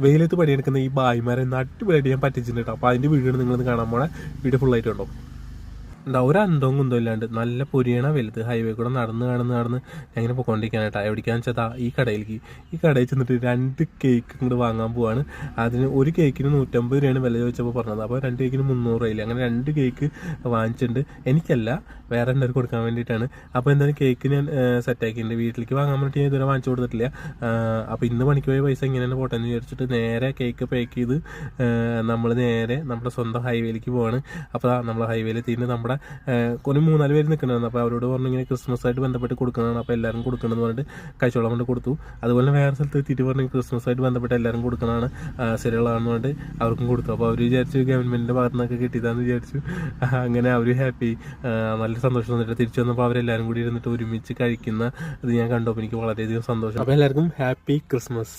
വെയിലത്ത് പണിയെടുക്കുന്ന ഈ ബായിമാരെ അടിപൊളിയായിട്ട് ഞാൻ പറ്റിച്ചിട്ടുണ്ട് കേട്ടോ. അപ്പോൾ അതിൻ്റെ വീഡിയോ നിങ്ങളൊന്ന് കാണാൻ പോണേ. വീഡിയോ ഫുള്ളായിട്ട് കണ്ടോ. ഉണ്ടാവും ഒരു അന്തവും കുന്തവും ഇല്ലാണ്ട് നല്ല പൊരിയണ വലുത് ഹൈവേ കൂടെ നടന്ന് എങ്ങനെ പോയിക്കൊണ്ടിരിക്കാനായിട്ടാ. എവിടേക്കാന്ന് വെച്ചാൽ ഈ കടയിൽ ചെന്നിട്ട് 2 കേക്ക് ഇങ്ങോട്ട് വാങ്ങാൻ പോവാണ്. അതിന് ഒരു കേക്കിന് 150 രൂപയാണ് വില ചോദിച്ചപ്പോൾ പറഞ്ഞത്. അപ്പോൾ 2 കേക്കിന് 300 രൂപയില്ല. അങ്ങനെ 2 കേക്ക് വാങ്ങിച്ചിട്ടുണ്ട്. എനിക്കല്ല, വേറെ എല്ലാവരും കൊടുക്കാൻ വേണ്ടിയിട്ടാണ്. അപ്പോൾ എന്തായാലും കേക്ക് ഞാൻ സെറ്റാക്കിയിട്ടുണ്ട്. വീട്ടിലേക്ക് വാങ്ങാൻ വേണ്ടിയിട്ട് ഞാൻ ഇതുവരെ വാങ്ങിച്ചു കൊടുത്തിട്ടില്ല. അപ്പോൾ ഇന്ന് പണിക്ക് പോയ പൈസ ഇങ്ങനെ പോട്ടെ എന്ന് വിചാരിച്ചിട്ട് നേരെ കേക്ക് പാക്ക് ചെയ്ത് നമ്മൾ നേരെ നമ്മുടെ സ്വന്തം ഹൈവേയിലേക്ക് പോവാണ്. അപ്പോൾ നമ്മൾ ഹൈവേയിൽ എത്തിയിട്ട് നമ്മുടെ ഒരു 3-4 പേര് നിൽക്കണമെന്ന്. അപ്പോൾ അവരോട് പറഞ്ഞു ഇങ്ങനെ ക്രിസ്മസായിട്ട് ബന്ധപ്പെട്ട് കൊടുക്കണമെന്ന്. അപ്പോൾ എല്ലാവരും കൊടുക്കണമെന്ന് പറഞ്ഞിട്ട് കഴിച്ചോളം കൊണ്ട് കൊടുത്തു. അതുപോലെ വേറെ സ്ഥലത്ത് എത്തിയിട്ട് പറഞ്ഞു ക്രിസ്മസായിട്ട് ബന്ധപ്പെട്ട് എല്ലാവരും കൊടുക്കണമാണ്, ശരികളാണെന്ന് പറഞ്ഞിട്ട് അവർക്കും കൊടുത്തു. അപ്പോൾ അവർ വിചാരിച്ചു ഗവൺമെൻറ്റിൻ്റെ ഭാഗത്തു നിന്നൊക്കെ കിട്ടിയതാണെന്ന് വിചാരിച്ചു. അങ്ങനെ അവർ ഹാപ്പി, നല്ല സന്തോഷം തന്നിട്ട് തിരിച്ചു വന്നപ്പോൾ അവരെല്ലാവരും കൂടി ഇരുന്നിട്ട് ഒരുമിച്ച് കഴിക്കുന്ന ഇത് ഞാൻ കണ്ടപ്പോൾ എനിക്ക് വളരെയധികം സന്തോഷം. അപ്പോൾ എല്ലാവർക്കും ഹാപ്പി ക്രിസ്മസ്.